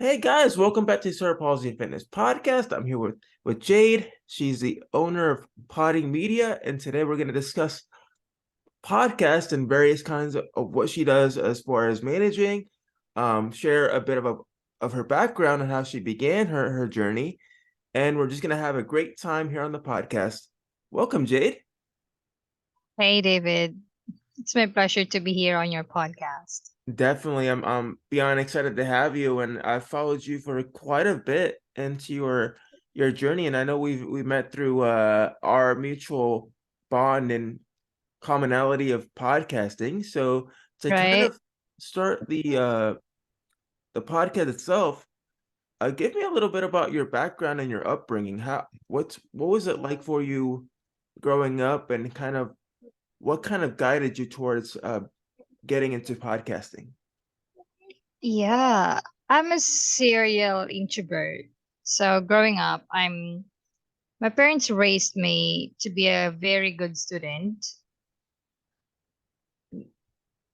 Hey guys, welcome back to Cerebral Palsy and Fitness Podcast. I'm here with Jade. She's the owner of Podding Media, and today we're going to discuss podcasts and various kinds of what she does as far as managing, share a bit of her background and how she began her journey, and we're just going to have a great time here on the podcast. Welcome, Jade. Hey, David. It's my pleasure to be here on your podcast. Definitely, I'm beyond excited to have you, and I've followed you for quite a bit into your journey, and I know we met through our mutual bond and commonality of podcasting. So to kind Right? of start the podcast itself, give me a little bit about your background and your upbringing. What was it like for you growing up, and what kind of guided you towards getting into podcasting? Yeah, I'm a serial introvert. So growing up, my parents raised me to be a very good student.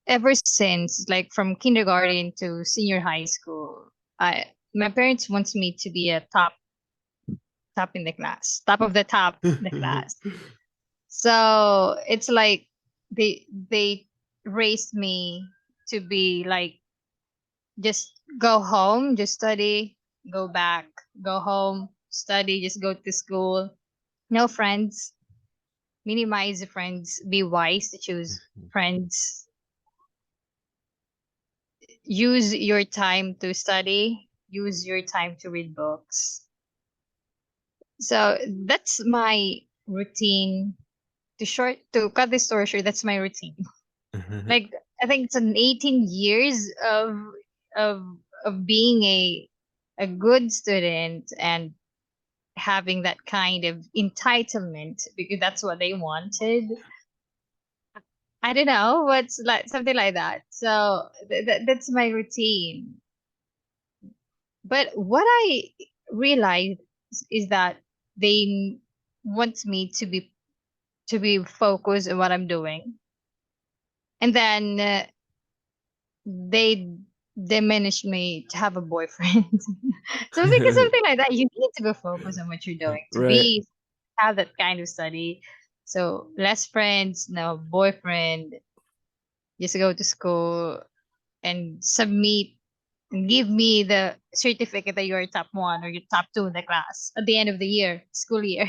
Ever since, like from kindergarten to senior high school, my parents wants me to be a top in the class, top of the top in the class. So it's like they raised me to be like just go home, just study, go back, go home, study, just go to school. No friends, minimize the friends, be wise to choose friends, use your time to study, use your time to read books. So that's my routine. To cut this story short, that's my routine. Like I think it's an 18 years of of being a good student and having that kind of entitlement because that's what they wanted. I don't know what's like something like that. So that's my routine. But what I realized is that they want me to be focused on what I'm doing, and then they diminish me to have a boyfriend. So because something like that, you need to be focused on what you're doing to Right. be have that kind of study. So less friends, no boyfriend, just go to school and submit and give me the certificate that you're top one or you're top two in the class at the end of the year, school year.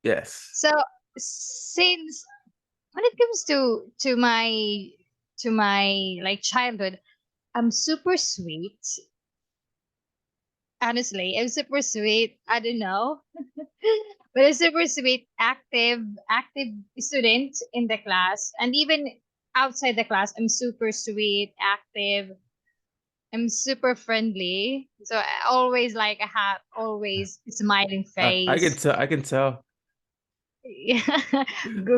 Yes. So since when it comes to my like childhood, I'm super sweet. Honestly, I'm super sweet. I don't know. But I'm super sweet, active student in the class. And even outside the class, I'm super sweet, active. I'm super friendly. So I always like I have always smiling I can face. tell. I can tell. Yeah.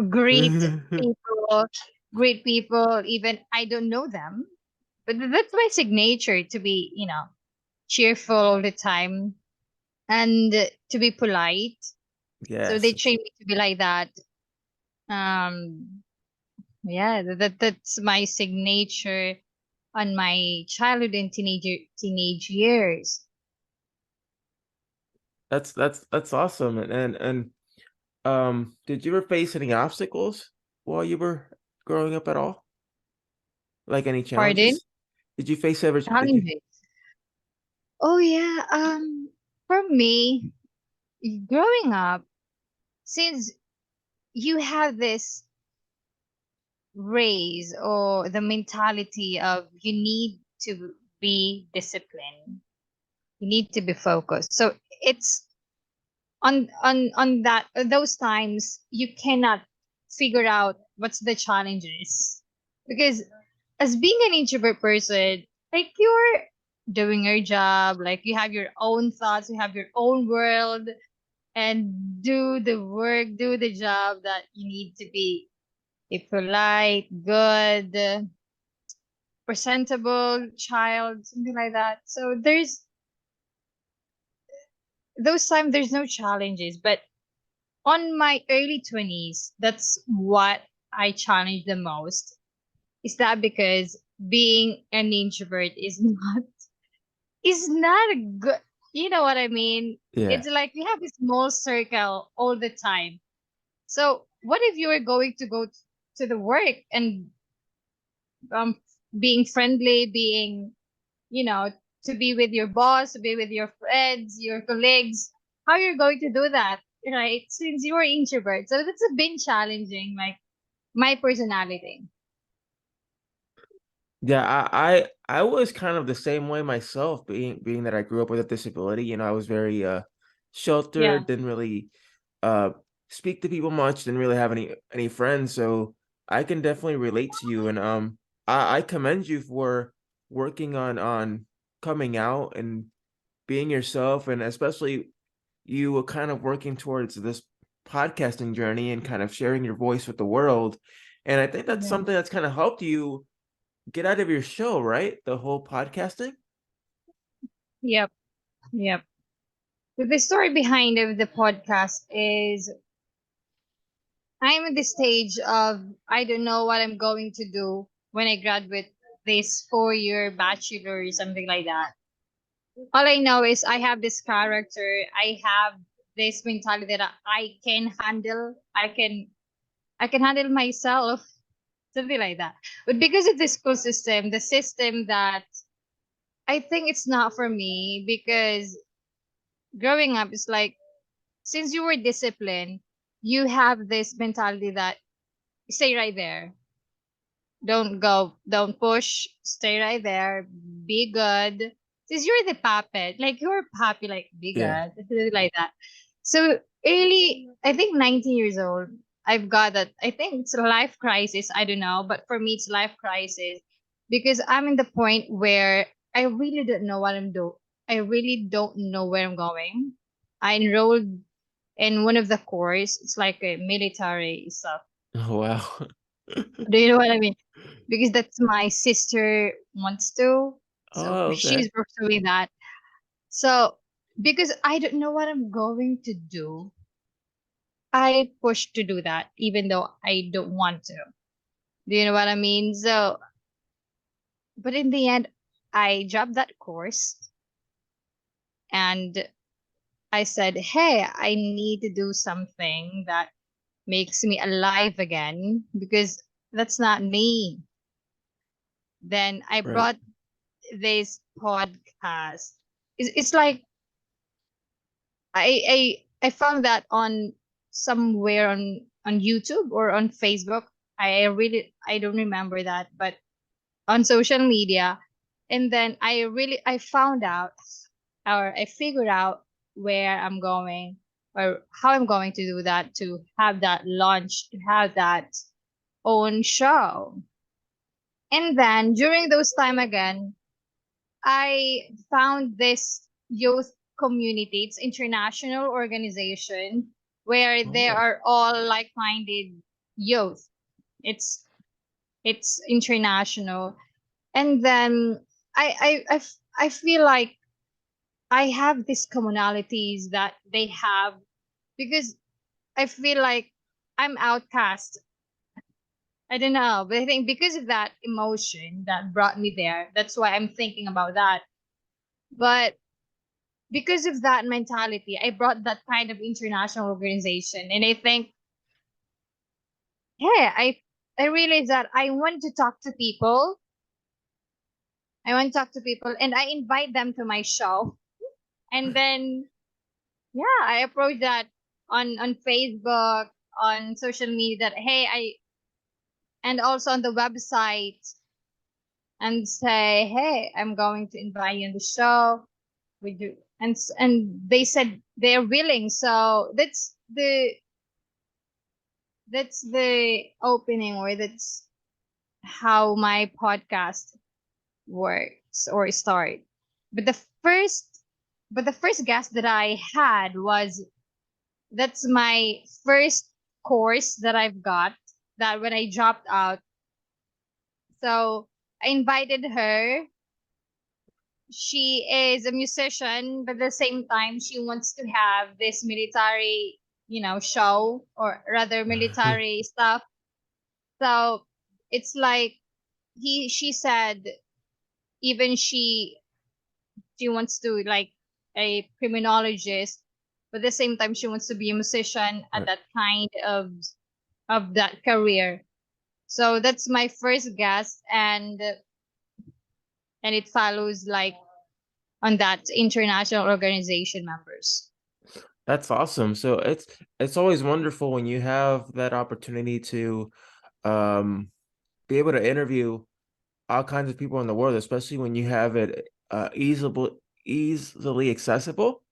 Greet people, greet people, even I don't know them. But that's my signature to be, cheerful all the time and to be polite. So they Yes. train me to be like that. Um, yeah, that's my signature on my childhood and teenage years. That's awesome. And did you ever face any obstacles while you were growing up at all? Like any Pardon? challenges? Did you face ever did you Challenges. Oh yeah. For me, growing up, since you have this raise or the mentality of you need to be disciplined, you need to be focused. So it's on that those times you cannot figure out what's the challenges because as being an introvert person, like you're doing your job, like you have your own thoughts, you have your own world, and do the work, do the job that you need to be a polite, good, presentable child, something like that. So there's those times there's no challenges, but on my early 20s, that's what I challenge the most. Is that because being an introvert is not is not a good, you know what I mean? Yeah. It's like we have a small circle all the time. So what if you were going to go to the work and um being friendly, being, you know, to be with your boss, to be with your friends, your colleagues? How you're going to do that, right? Since you're introvert, so that's a bit challenging. Like my personality. Yeah, I was kind of the same way myself, being that I grew up with a disability. I was very Yeah. sheltered, didn't really uh speak to people much, didn't really have any friends. So I can definitely relate to you, and I commend you for working on coming out and being yourself, and especially you were kind of working towards this podcasting journey and kind of sharing your voice with the world. And I think that's Yeah. something that's kind of helped you get out of your show, right? The whole podcasting. Yep. Yep. The story behind of the podcast is I'm at the stage of I don't know what I'm going to do when I graduate this 4 year bachelor or something like that. All I know is I have this character. I have this mentality that I can handle. I can handle myself, something like that. But because of the school system, the system that I think it's not for me, because growing up is like since you were disciplined, you have this mentality that stay right there. Don't go, don't push, stay right there, be good. Since you're the puppet, like you're a puppy, like be Yeah. good, something like that. So early, I think 19 years old, I've got that. I think it's a life crisis. I don't know, but for me, it's life crisis because I'm in the point where I really don't know what I'm doing. I really don't know where I'm going. I enrolled in one of the course. It's like a military stuff. Oh, wow. Do you know what I mean? Because that's my sister wants to. So Oh, okay. she's pursuing that. So because I don't know what I'm going to do, I push to do that, even though I don't want to. Do you know what I mean? So, but in the end, I dropped that course and I said, hey, I need to do something that makes me alive again because that's not me. Then I Right. brought this podcast. It's like I found that on somewhere on YouTube or on Facebook. I don't remember that, but on social media, and then I found out or I figured out where I'm going or how I'm going to do that to have that launch, to have that own show. And then during those time again, I found this youth community. It's international organization where they Oh, are all like-minded youth. It's it's international, and then I feel like I have these commonalities that they have because I feel like I'm outcast. I don't know, but I think because of that emotion that brought me there, that's why I'm thinking about that. But because of that mentality, I brought that kind of international organization. And I think, yeah, I realized that I want to talk to people. I want to talk to people and I invite them to my show. And then yeah, I approach that on Facebook, on social media that hey, I and also on the website and say, hey, I'm going to invite you on the show. We do and they said they're willing. So that's the opening or that's how my podcast works or start. But the first but the first guest that I had was that's my first course that I've got that when I dropped out. So I invited her. She is a musician, but at the same time she wants to have this military, show or rather military stuff. So it's like she said even she wants to like a criminologist, but at the same time she wants to be a musician at Right. that kind of that career. So that's my first guess, and it follows like on that international organization members. That's awesome. So it's always wonderful when you have that opportunity to um be able to interview all kinds of people in the world, especially when you have it easily accessible.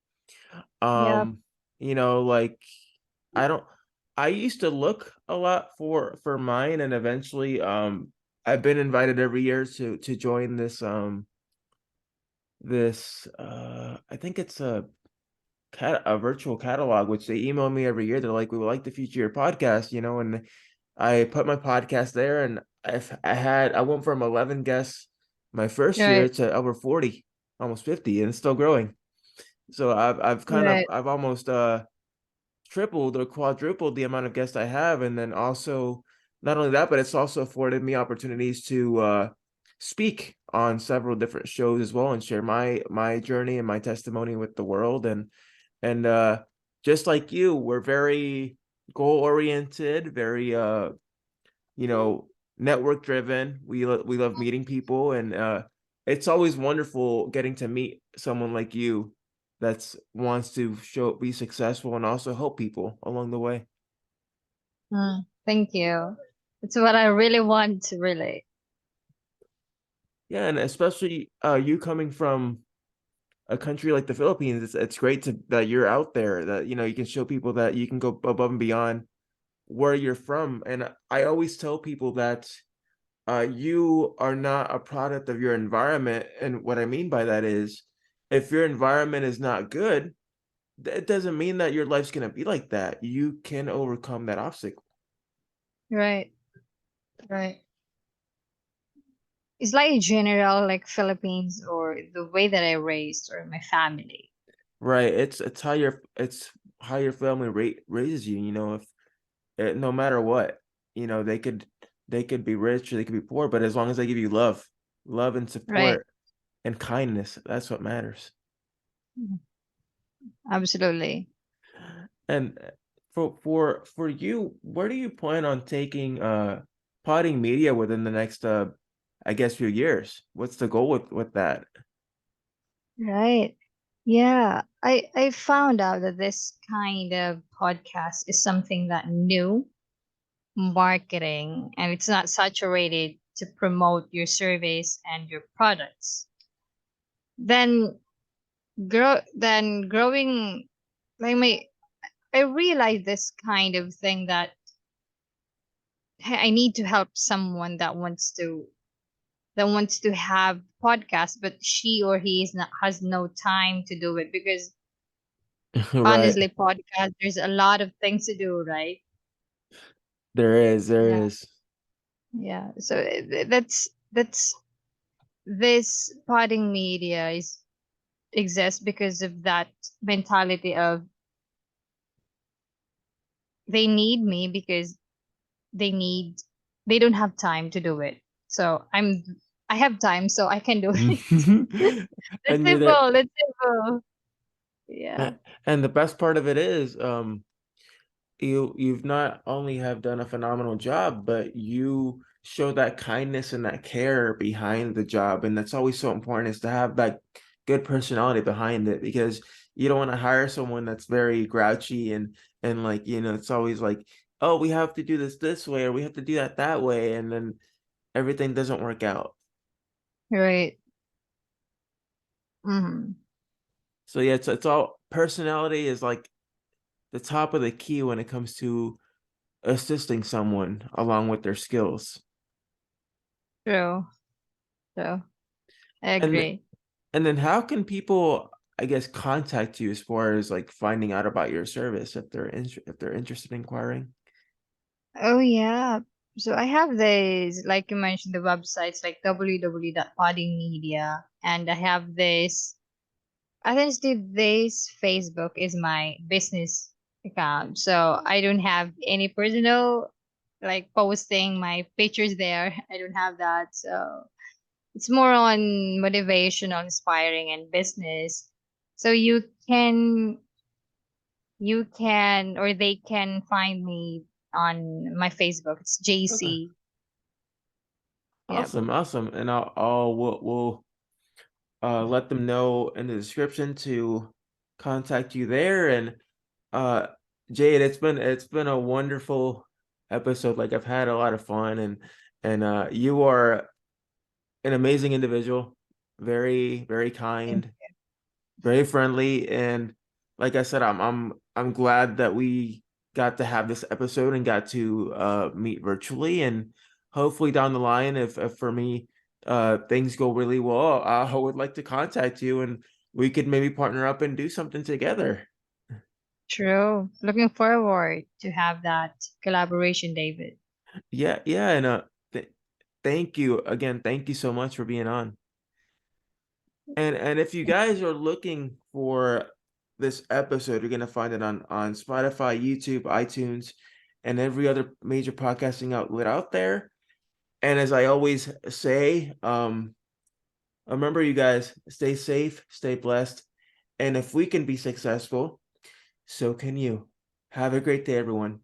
Yep. Um, like I don't I used to look a lot for mine, and eventually I've been invited every year to join this I think it's a virtual catalog, which they email me every year. They're like, we would like to feature your podcast, and I put my podcast there, and I went from 11 guests my first year Right. to over 40, almost 50, and it's still growing. So Right. I've almost tripled or quadrupled the amount of guests I have. And then also, not only that, but it's also afforded me opportunities to speak on several different shows as well, and share my journey and my testimony with the world. And just like you, we're very goal oriented, very you know, network driven. We love meeting people, and it's always wonderful getting to meet someone like you that's wants to be successful and also help people along the way. Thank you. That's what I really want to relate. Yeah, and especially you coming from a country like the Philippines, it's great that you're out there, that you can show people that you can go above and beyond where you're from. And I always tell people that you are not a product of your environment. And what I mean by that is, if your environment is not good, it doesn't mean that your life's going to be like that. You can overcome that obstacle. Right. Right. It's like in general, like Philippines or the way that I raised or my family. Right. It's how your family raises you. If no matter what, they could be rich or they could be poor, but as long as they give you love and Right. support and kindness, that's what matters. Mhm. Absolutely. And for you, where do you plan on taking potting media within the next I guess few years? What's the goal with that? Right. Yeah. I found out that this kind of podcast is something that new marketing and it's not saturated to promote your service and your products. Then growing like my I realized this kind of thing that hey, I need to help someone that wants to have podcast, but she or he is not has no time to do it because Right. honestly, podcast there's a lot of things to do, right? There Yeah, is. yeah. So that's this podding media is exists because of that mentality of they need me because they need they don't have time to do it. So I have time, so I can do it. That's And you're there. simple. That's simple. Yeah. And the best part of it is, you've not only have done a phenomenal job, but you show that kindness and that care behind the job. And that's always so important, is to have that good personality behind it, because you don't want to hire someone that's very grouchy and like, it's always like, oh, we have to do this way, or we have to do that way, and then everything doesn't work out. Right. Hmm. So yeah, it's all personality is like the top of the key when it comes to assisting someone along with their skills. True. True. I And agree. and then how can people, I guess, contact you as far as like finding out about your service if they're interested in inquiring? Oh yeah. So I have this, like you mentioned, the websites like www.poddingmedia, and I have this. Honestly, this Facebook is my business account, so I don't have any personal like posting my pictures there. I don't have that. So It's more on motivational, inspiring, and business. So or they can find me on my Facebook. It's Okay. JC. Yeah, Awesome, awesome. And we'll let them know in the description to contact you there. And Jade, it's been a wonderful episode. Like I've had a lot of fun, and you are an amazing individual, very, very thank kind, very friendly, and like I said, I'm glad that we got to have this episode and got to meet virtually, and hopefully down the line, if for me things go really well, I would like to contact you and we could maybe partner up and do something together. True. Looking forward to have that collaboration, David. Yeah, yeah, and th thank you again. Thank you so much for being on. And if you guys are looking for this episode, you're gonna find it on Spotify, YouTube, iTunes, and every other major podcasting outlet out there. And as I always say, remember you guys, stay safe, stay blessed, and if we can be successful, so can you. Have a great day, everyone.